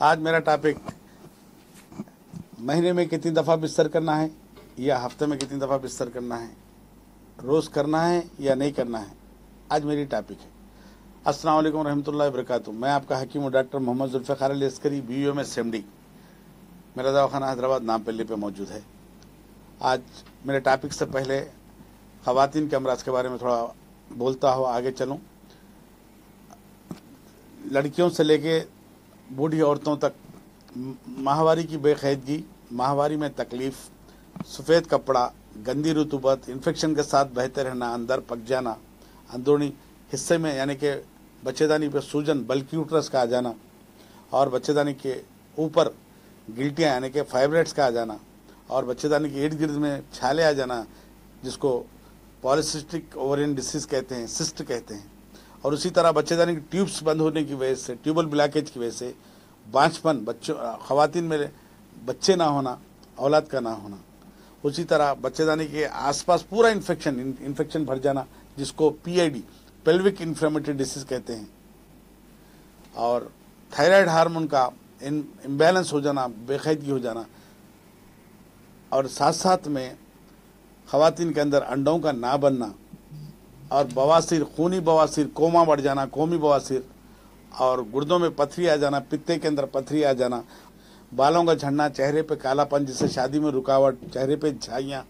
आज मेरा टॉपिक महीने में कितनी दफ़ा बिस्तर करना है या हफ्ते में कितनी दफ़ा बिस्तर करना है, रोज़ करना है या नहीं करना है, आज मेरी टॉपिक है। अस्सलाम वालेकुम रहमतुल्लाहि व बरकातुहू। मैं आपका Hakim doctor Mohammad Zulfiqar Ali Askari, BUMS MD। मेरा दवाखाना हैदराबाद नामपल्ली पे मौजूद है। आज मेरे टॉपिक से पहले ख़वातीन के अमराज के बारे में थोड़ा बोलता हुआ आगे चलूँ। लड़कियों से लेके बूढ़ी औरतों तक माहवारी की बेक़ैदगी, माहवारी में तकलीफ़, सफ़ेद कपड़ा, गंदी रुतूबत, इन्फेक्शन के साथ बहते रहना, अंदर पक जाना, अंदरूनी हिस्से में यानी कि बच्चेदानी पे सूजन, बल्कि यूट्रस का आ जाना, और बच्चेदानी के ऊपर गिल्टियाँ यानी कि फाइब्रेट्स का आ जाना, और बच्चेदानी के इर्द गिर्द में छाले आ जाना, जिसको पॉलीसिस्टिक ओवरियन डिसीज़ कहते हैं, सिस्ट कहते हैं। और उसी तरह बच्चेदानी की ट्यूब्स बंद होने की वजह से, ट्यूबल ब्लॉकेज की वजह से बांझपन, बच्चों ख़वातीन में बच्चे ना होना, औलाद का ना होना। उसी तरह बच्चेदानी के आसपास पूरा इन्फेक्शन भर जाना, जिसको PID, पेल्विक इन्फ्लेमेटरी डिसीज़ कहते हैं। और थायराइड हार्मोन का इम्बैलेंस हो जाना, बेक़ैदगी हो जाना, और साथ साथ में ख़वातीन के अंदर अंडों का ना बनना, और बवासीर, खूनी बवासीर, कोमा बढ़ जाना, कौमी बवासीर, और गुर्दों में पथरी आ जाना, पित्ते के अंदर पथरी आ जाना, बालों का झड़ना, चेहरे पे कालापन जिससे शादी में रुकावट, चेहरे पे झाइयाँ,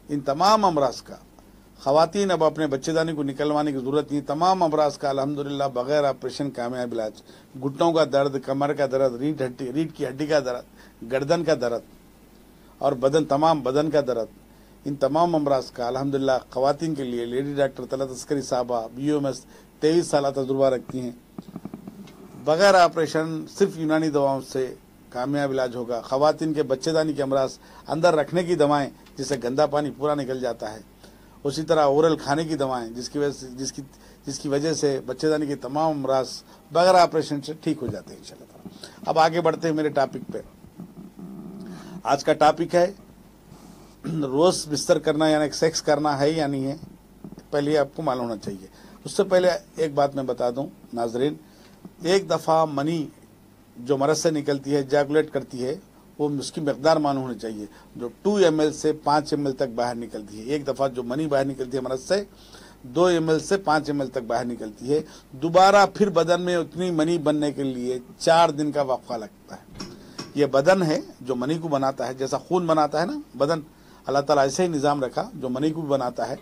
इन तमाम अमराज का ख़वातीन अब अपने बच्चेदानी को निकलवाने की ज़रूरत नहीं। तमाम अमराज का अल्हम्दुलिल्लाह बग़ैर ऑपरेशन कामयाब इलाज। घुटनों का दर्द, कमर का दर्द, रीढ़ की हड्डी का दर्द, गर्दन का दर्द और तमाम बदन का दर्द, इन तमाम अमराज का अल्हम्दुलिल्लाह ख़वातीन के लिए लेडी डॉक्टर तलत अस्करी साहबा BUMS 23 साल तजुर्बा रखती हैं। बग़ैर ऑपरेशन सिर्फ यूनानी दवाओं से कामयाब इलाज होगा। ख़वातीन के बच्चेदानी के अमराज, अंदर रखने की दवाएं जिससे गंदा पानी पूरा निकल जाता है, उसी तरह ओरल खाने की दवाएं जिसकी वजह से बच्चेदानी के तमाम अमराज बग़ैर ऑपरेशन से ठीक हो जाते हैं इंशाअल्लाह। अब आगे बढ़ते हैं मेरे टॉपिक पे। आज का टॉपिक है रोज़ बिस्तर करना यानी सेक्स करना है या नहीं है, पहले आपको मालूम होना चाहिए। उससे पहले एक बात मैं बता दूं नाजरीन, एक दफ़ा मनी जो मर्द से निकलती है, एजैकुलेट करती है, वो उसकी मकदार मालूम होनी चाहिए। जो 2 ml से 5 ml तक बाहर निकलती है। एक दफ़ा जो मनी बाहर निकलती है मर्द से 2 ml से 5 ml तक बाहर निकलती है। दोबारा फिर बदन में उतनी मनी बनने के लिए 4 दिन का वक्फा लगता है। ये बदन है जो मनी को बनाता है, जैसा खून बनाता है ना बदन, अल्लाह ताला ऐसे ही निज़ाम रखा जो मनी को भी बनाता है।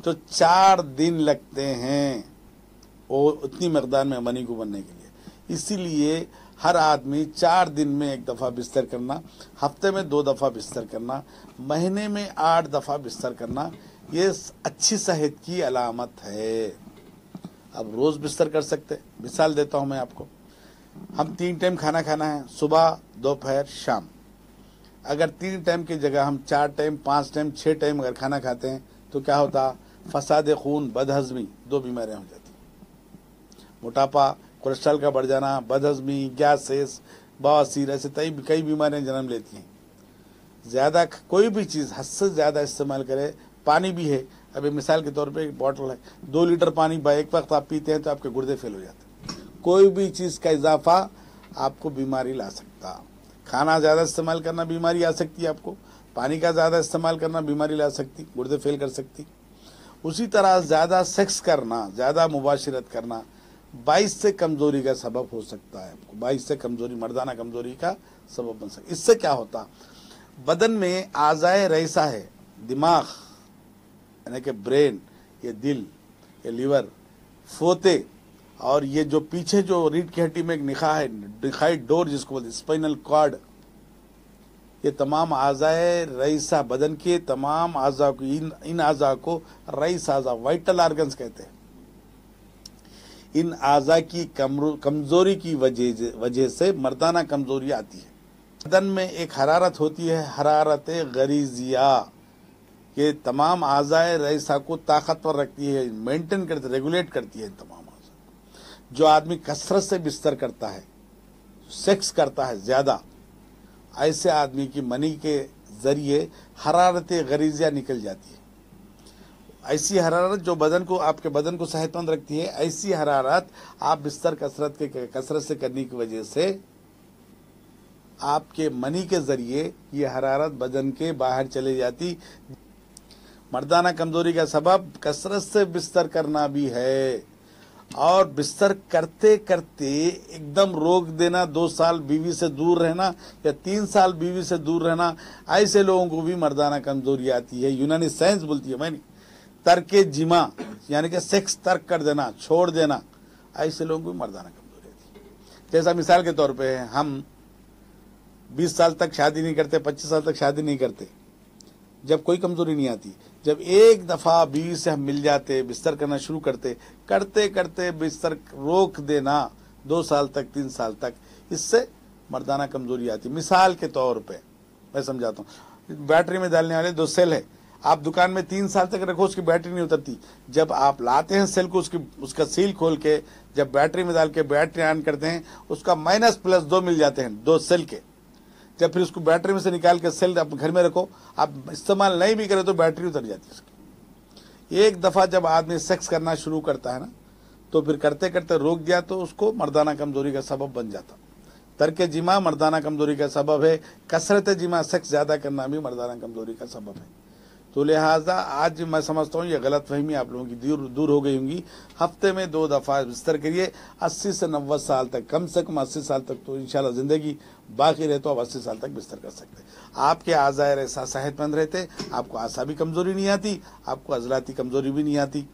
तो 4 दिन लगते हैं वो उतनी मकदार में मनी को बनने के लिए। इसीलिए हर आदमी 4 दिन में 1 दफ़ा बिस्तर करना, हफ्ते में 2 दफ़ा बिस्तर करना, महीने में 8 दफ़ा बिस्तर करना, ये अच्छी सेहत की अलामत है। अब रोज़ बिस्तर कर सकते, मिसाल देता हूँ मैं आपको। हम 3 टाइम खाना खाना है, सुबह, दोपहर, शाम। अगर 3 टाइम की जगह हम 4 टाइम, 5 टाइम, 6 टाइम अगर खाना खाते हैं तो क्या होता? फसाद खून, बदहज़मी, 2 बीमारियाँ हो जाती। मोटापा, कोलेस्ट्रॉल का बढ़ जाना, बदहज़मी, गैसेस, बवासीर, ऐसे कई बीमारियाँ जन्म लेती हैं। ज़्यादा कोई भी चीज़ हद से ज़्यादा इस्तेमाल करें। पानी भी है, अभी मिसाल के तौर पे एक बॉटल है, 2 लीटर पानी एक वक्त आप पीते हैं तो आपके गुर्दे फेल हो जाते हैं। कोई भी चीज़ का इजाफा आपको बीमारी ला सकता। खाना ज़्यादा इस्तेमाल करना बीमारी आ सकती है आपको, पानी का ज़्यादा इस्तेमाल करना बीमारी ला सकती, गुर्दे फेल कर सकती। उसी तरह ज़्यादा सेक्स करना, ज़्यादा मुबाशिरत करना 22 से कमज़ोरी का सबब हो सकता है आपको। 22 से कमज़ोरी, मर्दाना कमज़ोरी का सबब बन सकता है। इससे क्या होता? बदन में आज़ाए रईसा है, दिमाग यानी कि ब्रेन, ये दिल, ये लीवर, फोते, और ये जो पीछे जो रीढ़ की हड्डी में एक निखा है, निखाई डोर जिसको बोलते हैं, स्पाइनल कॉर्ड, ये तमाम आज़ाए रईसा, बदन के तमाम आज़ा को, इन आज़ा को रईस आज़ा, वाइटल ऑर्गन्स कहते हैं। इन आज़ा की कमज़ोरी की वजह से मर्दाना कमज़ोरी आती है। बदन में एक हरारत होती है, हरारत गरीजिया, ये तमाम आज़ाए रईसा को ताकतवर रखती है, मेंटेन करती, रेगुलेट करती है इन तमाम आज़ा। जो आदमी कसरत से बिस्तर करता है, सेक्स करता है ज़्यादा, ऐसे आदमी की मनी के ज़रिए हरारत गरीजिया निकल जाती है। ऐसी हरारत जो बदन को, आपके बदन को सेहतमंद रखती है, ऐसी हरारत आप बिस्तर कसरत से करने की वजह से आपके मनी के जरिए ये हरारत बदन के बाहर चले जाती। मर्दाना कमजोरी का सबब कसरत से बिस्तर करना भी है, और बिस्तर करते करते एकदम रोक देना, 2 साल बीवी से दूर रहना या 3 साल बीवी से दूर रहना, ऐसे लोगों को भी मर्दाना कमजोरी आती है। यूनानी साइंस बोलती है मैंने तर्क जिमा, यानी कि सेक्स तर्क कर देना, छोड़ देना, ऐसे लोगों को भी मर्दाना कमजोरी आती है। जैसा मिसाल के तौर पे हम 20 साल तक शादी नहीं करते, 25 साल तक शादी नहीं करते, जब कोई कमजोरी नहीं आती। जब एक दफा बीवी से हम मिल जाते, बिस्तर करना शुरू करते, करते करते बिस्तर रोक देना 2 साल तक, 3 साल तक, इससे मर्दाना कमजोरी आती। मिसाल के तौर पे मैं समझाता हूँ, बैटरी में डालने वाले 2 सेल है, आप दुकान में 3 साल तक रखो, उसकी बैटरी नहीं उतरती। जब आप लाते हैं सेल को, उसका सील खोल के जब बैटरी में डाल के बैटरी ऑन करते हैं, उसका -+2 मिल जाते हैं 2 सेल के। जब फिर उसको बैटरी में से निकाल के सेल आप घर में रखो, आप इस्तेमाल नहीं भी करें तो बैटरी उतर जाती है उसकी। एक दफा जब आदमी सेक्स करना शुरू करता है ना, तो फिर करते करते रोक दिया तो उसको मर्दाना कमजोरी का सबब बन जाता। तर्क जिमा मर्दाना कमजोरी का सबब है, कसरत जिमा सेक्स ज्यादा करना भी मर्दाना कमजोरी का सबब है। तो लिहाजा आज मैं समझता हूँ ये गलत फहमी आप लोगों की दूर हो गई होंगी। हफ्ते में 2 दफा बिस्तर करिए। 80 से 90 साल तक, कम से कम 80 साल तक तो इंशाल्लाह जिंदगी बाकी रहे तो आप 80 साल तक बिस्तर कर सकते। आपके आज़ाए ऐसा सेहतमंद रहते, आपको आसा भी कमजोरी नहीं आती, आपको अजलाती कमजोरी भी नहीं आती।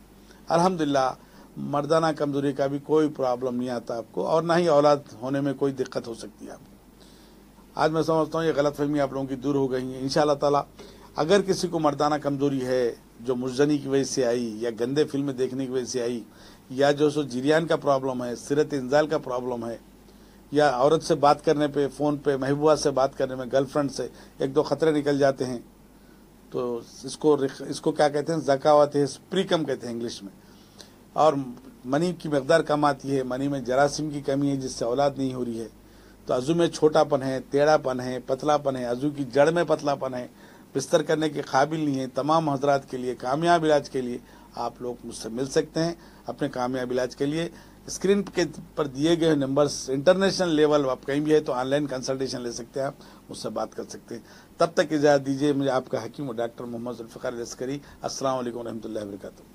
अल्हम्दुलिल्लाह मर्दाना कमजोरी का भी कोई प्रॉब्लम नहीं आता आपको, और ना ही औलाद होने में कोई दिक्कत हो सकती है आपको। आज मैं समझता हूँ ये गलत फहमी आप लोगों की दूर हो गई है इंशाअल्लाह ताला। अगर किसी को मर्दाना कमजोरी है जो मुजनी की वजह से आई, या गंदे फिल्में देखने की वजह से आई, या जो सो जिरियान का प्रॉब्लम है, सिरत इंजाल का प्रॉब्लम है, या औरत से बात करने पे, फ़ोन पे, महबूबा से बात करने में, गर्लफ्रेंड से 1-2 खतरे निकल जाते हैं, तो इसको क्या कहते हैं, ज़कावत है, प्रीकम कहते हैं इंग्लिश में। और मनी की मकदार कम आती है, मनी में जरासीम की कमी है जिससे औलाद नहीं हो रही है, तो अज़ू में छोटापन है, टेढ़ापन है, पतलापन है, अज़ू की जड़ में पतलापन है, बिस्तर करने के काबिल नहीं है। तमाम हजरात के लिए कामयाब इलाज के लिए आप लोग मुझसे मिल सकते हैं। अपने कामयाब इलाज के लिए स्क्रीन के पर दिए गए नंबर्स, इंटरनेशनल लेवल आप कहीं भी है तो ऑनलाइन कंसल्टेशन ले सकते हैं, आप मुझसे बात कर सकते हैं। तब तक इजाज़त दीजिए, मुझे आपका हकीम और डॉक्टर मोहम्मद जुल्फ़िकार लश्करी। अस्सलाम वालेकुम रहमतुल्लाहि व बरकातहू।